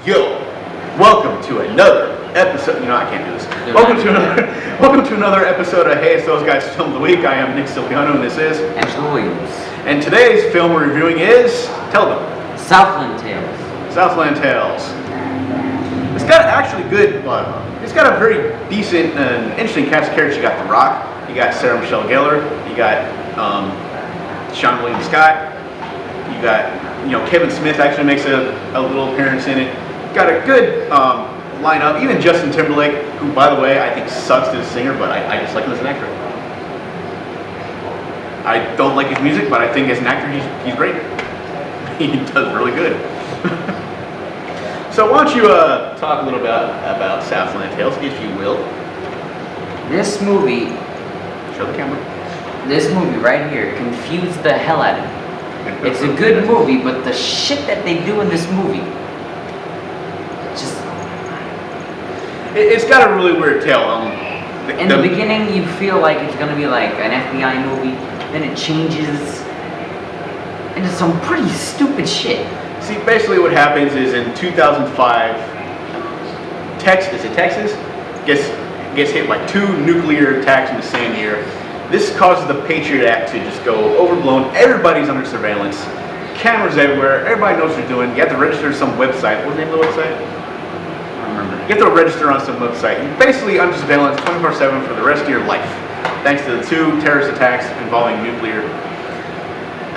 Yo, welcome to another episode. You know I can't do this. Welcome to another episode of Hey, It's Those Guys Film of the Week. I am Nick Silviano, and this is Angela Williams. And today's film we're reviewing is, tell them. Southland Tales. Southland Tales. It's got actually good. It's got a very decent and interesting cast of characters. You got The Rock. You got Sarah Michelle Gellar. You got Sean William Scott. You got Kevin Smith actually makes a little appearance in it. Got a good lineup. Even Justin Timberlake, who, by the way, I think sucks as a singer, but I just like him as an actor. I don't like his music, but I think as an actor, he's great. He does really good. So why don't you talk a little bit about Southland Tales, if you will. This movie, show the camera. This movie right here confused the hell out of me. It's a good movie, but the shit that they do in this movie, it's got a really weird tale. In the beginning, you feel like it's gonna be like an FBI movie, then it changes into some pretty stupid shit. See, basically what happens is in 2005, Texas gets hit by 2 nuclear attacks in the same year. This causes the Patriot Act to just go overblown. Everybody's under surveillance. Cameras everywhere. Everybody knows what they're doing. You have to register some website. What's the name of the website? I don't remember. You have to register on some website. You're basically under surveillance 24/7 for the rest of your life, thanks to the 2 terrorist attacks involving nuclear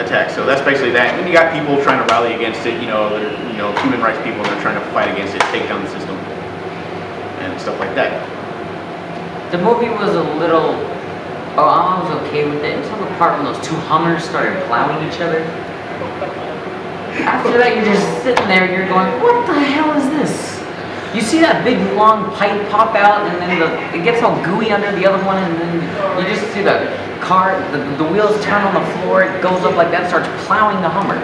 attacks. So that's basically that. And then you got people trying to rally against it. They're human rights people, and they're trying to fight against it, take down the system, and stuff like that. The movie was a little. I was okay with it until the part when those 2 Hummers started plowing each other. After that, you're just sitting there, you're going, what the hell is this? You see that big long pipe pop out, and then it gets all gooey under the other one, and then you just see the car, the wheels turn on the floor, it goes up like that, starts plowing the Hummer.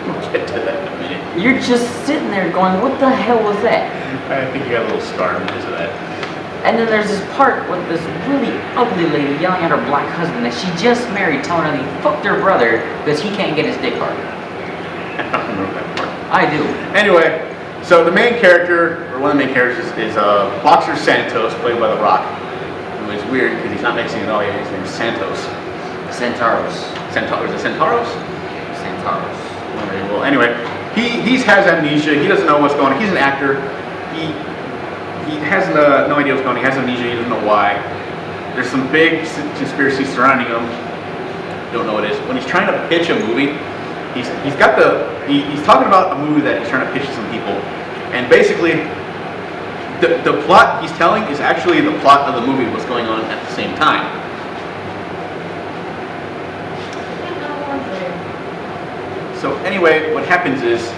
We'll get to that in a minute. You're just sitting there going, what the hell was that? I think you got a little scarred because of that. And then there's this part with this really ugly lady yelling at her black husband that she just married, telling her that he fucked her brother because he can't get his dick hard. I don't remember that part. I do. Anyway, so the main character, or one of the main characters, is Boxer Santos, played by The Rock, who is weird because he's not Mexican at all. His name is Santos. Centauros. Is it Centauros? Centauros. Okay, well, anyway, he has amnesia. He doesn't know what's going on. He's an actor. He has no idea what's going on. He has amnesia. He doesn't know why. There's some big conspiracy surrounding him. Don't know what it is. When he's trying to pitch a movie, he's talking about a movie that he's trying to pitch to some people, and basically the plot he's telling is actually the plot of the movie, what's going on at the same time. So anyway, what happens is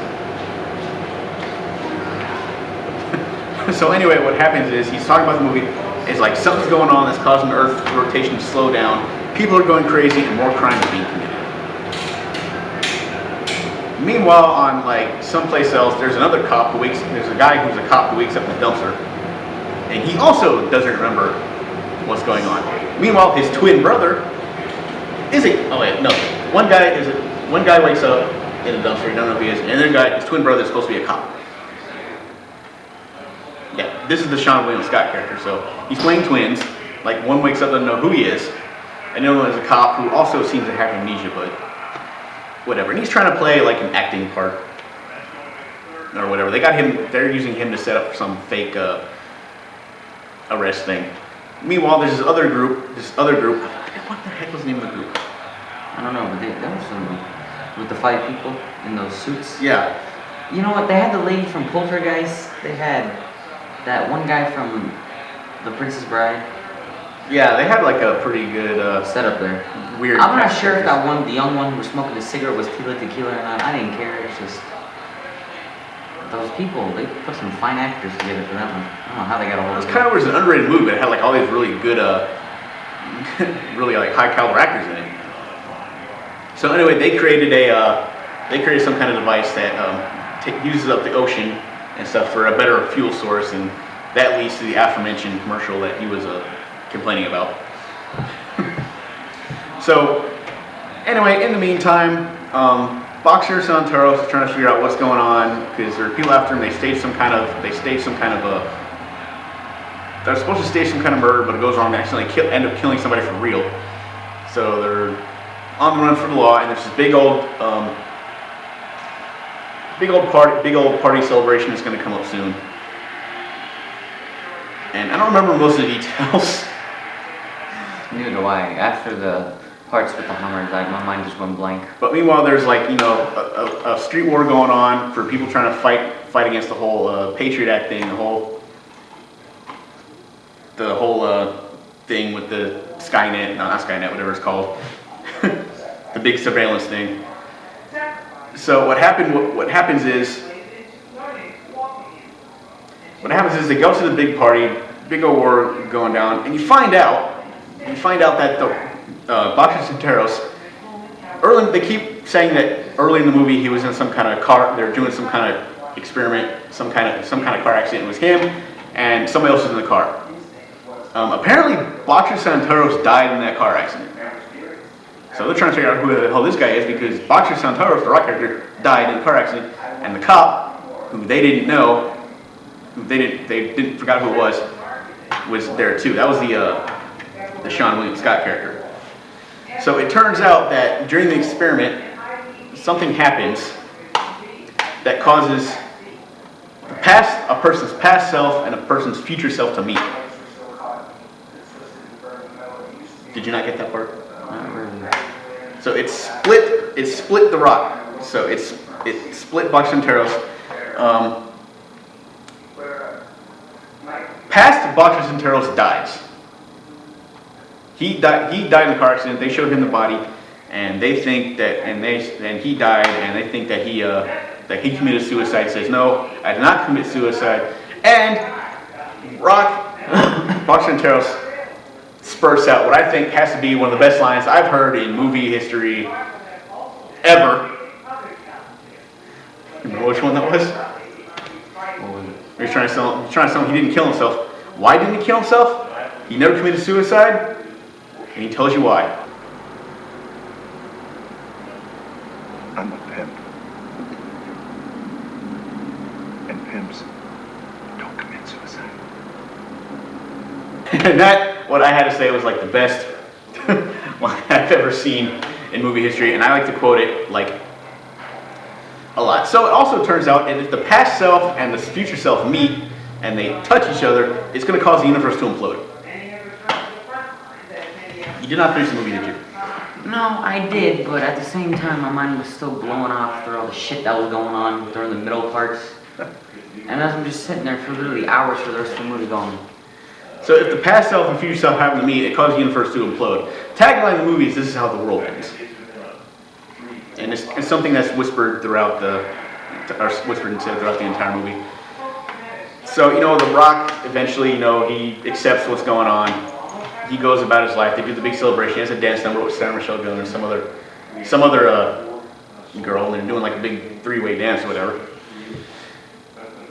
he's talking about the movie. It's like something's going on that's causing the Earth rotation to slow down. People are going crazy, and more crime is being committed. Meanwhile, on someplace else, there's a guy who's a cop who wakes up in a dumpster, and he also doesn't remember what's going on. Meanwhile, his twin brother one guy wakes up in a dumpster, you don't know who he is, and the other guy, his twin brother, is supposed to be a cop. Yeah, this is the Sean William Scott character. So he's playing twins. One wakes up, doesn't know who he is, and the other one is a cop who also seems to have amnesia, but whatever. And he's trying to play an acting part or whatever. They're using him to set up some fake arrest thing. Meanwhile, there's this other group. What the heck was the name of the group? I don't know, but that was some with the 5 people in those suits. Yeah. You know what? They had the lady from Poltergeist. They had that one guy from The Princess Bride. Yeah, they had a pretty good setup there. Weird. I'm not sure if that one, the young one who was smoking a cigarette, was Tila Tequila or not. I didn't care. It's just those people. They put some fine actors together for that one. I don't know how they got a hold of it. It kind of was an underrated movie, but it had all these really good, really high caliber actors in it. So anyway, they created some kind of device that uses up the ocean and stuff for a better fuel source, and that leads to the aforementioned commercial that he was complaining about. So anyway, in the meantime, Boxer Santaros is trying to figure out what's going on because there are people after him. They stage some kind of they're supposed to stage some kind of murder, but it goes wrong. They accidentally end up killing somebody for real. So they're on the run for the law, and there's this big old party celebration that's going to come up soon. And I don't remember most of the details. Neither do I. After the parts with the Hummers, my mind just went blank. But meanwhile, there's like, you know, a street war going on for people trying to fight against the whole Patriot Act thing, the whole thing with the Skynet, no, not Skynet, whatever it's called, the big surveillance thing. So what happens is they go to the big party, big old war going down, and you find out that the Botched Santaros, early, they keep saying that early in the movie he was in some kind of car, they're doing some kind of experiment, some kind of car accident. It was him and somebody else was in the car. Apparently Botched Santaros died in that car accident. So they're trying to figure out who the hell this guy is because Botched Santaros, the rock character, died in a car accident, and the cop, who they didn't know, they forgot who it was there too. That was the Sean William Scott character. So it turns out that during the experiment, something happens that causes a person's past self and a person's future self to meet. Did you not get that part? Not really. So it split the rock. So it split Botched Santaros. Past Botched Santaros dies. He died in a car accident. They showed him the body, and they think that, and he died, and they think that he committed suicide. He says, "No, I did not commit suicide." And Botched Santaros spurts out what I think has to be one of the best lines I've heard in movie history ever. Remember which one that was? He's trying to tell him he didn't kill himself. Why didn't he kill himself? He never committed suicide, and he tells you why. I'm a pimp. And pimps don't commit suicide. And that, what I had to say, was like the best one I've ever seen in movie history, and I like to quote it like a lot. So it also turns out that if the past self and the future self meet and they touch each other, it's going to cause the universe to implode. You did not finish the movie, did you? No, I did, but at the same time, my mind was still blowing off through all the shit that was going on during the middle parts. And as I'm just sitting there for literally hours for the rest of the movie going. So if the past self and future self happen to meet, it causes the universe to implode. Tagline of the movie is, "This is how the world ends." And it's something that's whispered throughout and said throughout the entire movie. So, you know, The Rock, eventually, you know, he accepts what's going on. He goes about his life. They do the big celebration. He has a dance number with Sarah Michelle Gellar and some other girl, and they're doing like a big three-way dance or whatever.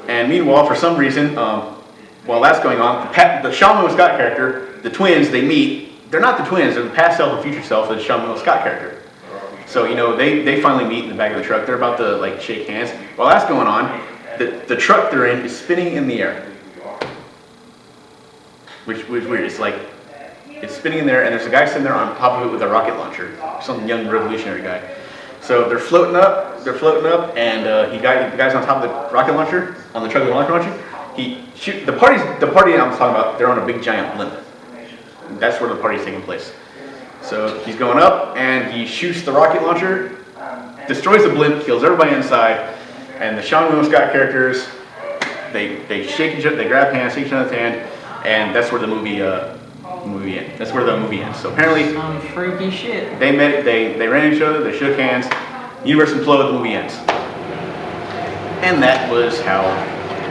And meanwhile, for some reason, while that's going on, the Sean William Scott character, the twins, they meet. They're not the twins. They're the past self and future self of the Sean William Scott character. So, you know, they finally meet in the back of the truck. They're about to like shake hands. While that's going on, the truck they're in is spinning in the air, which was weird. It's like it's spinning in there, and there's a guy sitting there on top of it with a rocket launcher, some young revolutionary guy. So they're floating up, and the guy's on top of the rocket launcher, on the truck with the rocket launcher. The party I'm talking about, they're on a big giant blimp. That's where the party's taking place. So he's going up, and he shoots the rocket launcher, destroys the blimp, kills everybody inside, and the Sean William Scott characters, they shake each other, they grab hands, shake each other's hand, and that's where the movie ends. That's where the movie ends. So apparently, some freaky shit. They met, they ran into each other, they shook hands, universe imploded, the movie ends. And that was how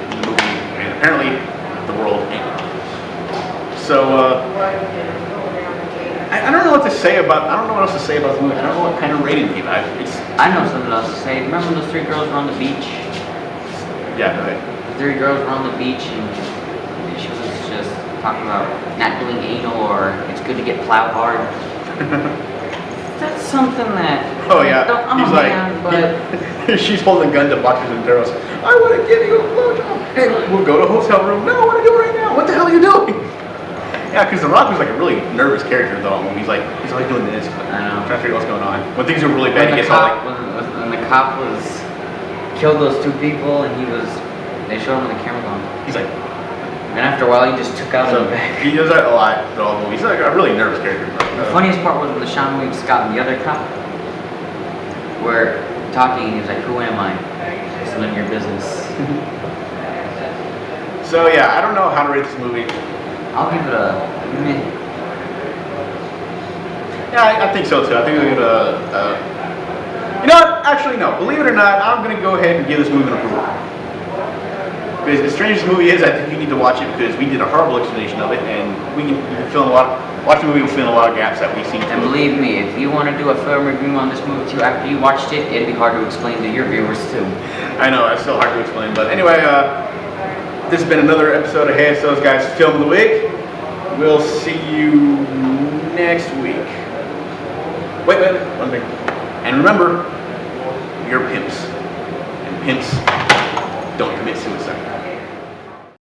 the movie, and apparently, the world ended. So, I don't know what to say about. I don't know what else to say about the movie. I don't know what kind of rating to give it. I know something else to say. Remember those three girls were on the beach? Yeah, go ahead. The three girls were on the beach, and she was just talking about not doing anal or it's good to get plowed hard. That's something that. Oh yeah, I'm he's a like, man, but she's holding a gun to Botched and Barrels. I want to give you a blowjob. Hey, we'll go to a hotel room. No, I want to do it right now. What the hell are you doing? Yeah, because The Rock was like a really nervous character though. When he's always doing this. I know. Trying to figure out what's going on. When things are really bad, when he the gets all cop, like, when the cop was killed those two people, and they showed him on the camera going, he's like, and after a while he just took out so the back. he does that a lot throughout the movie. He's like a really nervous character. The funniest part was when the Sean William Scott and the other cop were talking, and he was like, "Who am I? It's none of your business." So yeah, I don't know how to rate this movie. I'll give it a meh. Yeah, I think so too. I think I'm gonna. You know what? Actually, no. Believe it or not, I'm gonna go ahead and give this movie an approval. Because as strange as the movie is, I think you need to watch it because we did a horrible explanation of it, and you can feel watch the movie, we'll fill in a lot of gaps that we see. And believe me, if you want to do a film review on this movie too after you watched it, it'd be hard to explain to your viewers too. I know, it's still hard to explain, but anyway, this has been another episode of Hey It's Those Guys Film of the Week. We'll see you next week. Wait, one thing. And remember, you're pimps. And pimps don't commit suicide.